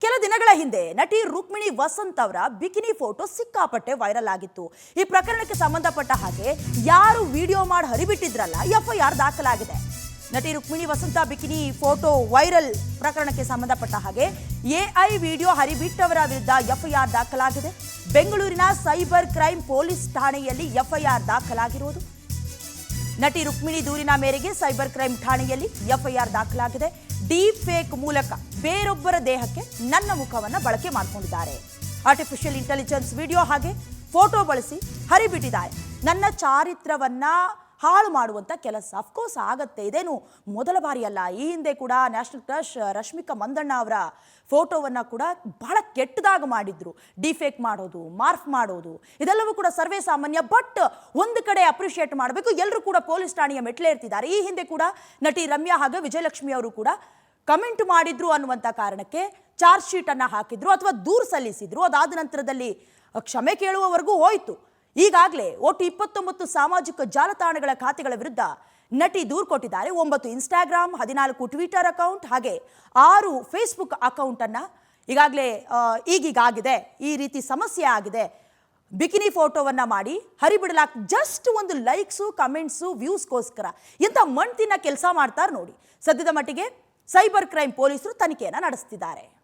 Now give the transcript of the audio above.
ಕೆಲ ದಿನಗಳ ಹಿಂದೆ ನಟಿ ರುಕ್ಮಿಣಿ ವಸಂತ್ ಅವರ ಬಿಕಿನಿ ಫೋಟೋ ಸಿಕ್ಕಾಪಟ್ಟೆ ವೈರಲ್ ಆಗಿತ್ತು. ಈ ಪ್ರಕರಣಕ್ಕೆ ಸಂಬಂಧಪಟ್ಟ ಹಾಗೆ ಯಾರು ವಿಡಿಯೋ ಮಾಡಿ ಹರಿಬಿಟ್ಟಿದ್ರಲ್ಲ ಎಫ್ಐಆರ್ ದಾಖಲಾಗಿದೆ. ನಟಿ ರುಕ್ಮಿಣಿ ವಸಂತ ಬಿಕಿನಿ ಫೋಟೋ ವೈರಲ್ ಪ್ರಕರಣಕ್ಕೆ ಸಂಬಂಧಪಟ್ಟ ಹಾಗೆ ಎಐ ವಿಡಿಯೋ ಹರಿಬಿಟ್ಟವರ ವಿರುದ್ಧ ಎಫ್ಐಆರ್ ದಾಖಲಾಗಿದೆ. ಬೆಂಗಳೂರಿನ ಸೈಬರ್ ಕ್ರೈಮ್ ಪೊಲೀಸ್ ಠಾಣೆಯಲ್ಲಿ ಎಫ್ಐಆರ್ ದಾಖಲಾಗಿರುವುದು. ನಟಿ ರುಕ್ಮಿಣಿ ದೂರಿನ ಮೇರೆಗೆ ಸೈಬರ್ ಕ್ರೈಮ್ ಠಾಣೆಯಲ್ಲಿ ಎಫ್ಐಆರ್ ದಾಖಲಾಗಿದೆ. ಡೀಪ್ ಫೇಕ್ ಮೂಲಕ ಬೇರೊಬ್ಬರ ದೇಹಕ್ಕೆ ನನ್ನ ಮುಖವನ್ನು ಬಳಕೆ ಮಾಡಿಕೊಂಡಿದ್ದಾರೆ. ಆರ್ಟಿಫಿಷಿಯಲ್ ಇಂಟೆಲಿಜೆನ್ಸ್ ವಿಡಿಯೋ ಹಾಗೆ ಫೋಟೋ ಬಳಸಿ ಹರಿಬಿಟ್ಟಿದ್ದಾರೆ. ನನ್ನ ಚಾರಿತ್ರವನ್ನ ಹಾಳು ಮಾಡುವಂತ ಕೆಲಸ ಅಫ್ಕೋರ್ಸ್ ಆಗತ್ತೆ. ಇದೇನು ಮೊದಲ ಬಾರಿ ಅಲ್ಲ. ಈ ಹಿಂದೆ ಕೂಡ ನ್ಯಾಷನಲ್ ಕ್ರಶ್ ರಶ್ಮಿಕಾ ಮಂದಣ್ಣ ಅವರ ಫೋಟೋವನ್ನು ಕೂಡ ಬಹಳ ಕೆಟ್ಟದಾಗಿ ಮಾಡಿದ್ರು. ಡಿಫೇಕ್ ಮಾಡೋದು, ಮಾರ್ಫ್ ಮಾಡೋದು, ಇದೆಲ್ಲವೂ ಕೂಡ ಸರ್ವೇ ಸಾಮಾನ್ಯ. ಬಟ್ ಒಂದು ಕಡೆ ಅಪ್ರಿಷಿಯೇಟ್ ಮಾಡಬೇಕು, ಎಲ್ಲರೂ ಕೂಡ ಪೊಲೀಸ್ ಠಾಣೆಯ ಮೆಟ್ಲೇ ಇರ್ತಿದ್ದಾರೆ. ಈ ಹಿಂದೆ ಕೂಡ ನಟಿ ರಮ್ಯಾ ಹಾಗೂ ವಿಜಯಲಕ್ಷ್ಮಿ ಅವರು ಕೂಡ ಕಮೆಂಟ್ ಮಾಡಿದ್ರು ಅನ್ನುವಂಥ ಕಾರಣಕ್ಕೆ ಚಾರ್ಜ್ ಶೀಟ್ ಅನ್ನ ಹಾಕಿದ್ರು ಅಥವಾ ದೂರು ಸಲ್ಲಿಸಿದ್ರು. ಅದಾದ ನಂತರದಲ್ಲಿ ಕ್ಷಮೆ ಕೇಳುವವರೆಗೂ ಹೋಯಿತು. ಈಗಾಗಲೇ ಒಟ್ಟು 29 ಸಾಮಾಜಿಕ ಜಾಲತಾಣಗಳ ಖಾತೆಗಳ ವಿರುದ್ಧ ನಟಿ ದೂರು ಕೊಟ್ಟಿದ್ದಾರೆ. 9 ಇನ್ಸ್ಟಾಗ್ರಾಮ್, 14 ಟ್ವಿಟರ್ ಅಕೌಂಟ್ ಹಾಗೆ 6 ಫೇಸ್ಬುಕ್ ಅಕೌಂಟ್ ಅನ್ನ ಈಗೀಗಾಗಿದೆ. ಈ ರೀತಿ ಸಮಸ್ಯೆ ಆಗಿದೆ. ಬಿಕಿನಿ ಫೋಟೋವನ್ನ ಮಾಡಿ ಹರಿಬಿಡಲಾಗ್ತದೆ. ಜಸ್ಟ್ ಒಂದು ಲೈಕ್ಸು, ಕಮೆಂಟ್ಸು, ವ್ಯೂಸ್ಗೋಸ್ಕರ ಇಂಥ ಮಣ್ತಿನ ಕೆಲಸ ಮಾಡ್ತಾರೆ ನೋಡಿ. ಸದ್ಯದ ಮಟ್ಟಿಗೆ ಸೈಬರ್ ಕ್ರೈಮ್ ಪೊಲೀಸರು ತನಿಖೆಯನ್ನು ನಡೆಸ್ತಿದ್ದಾರೆ.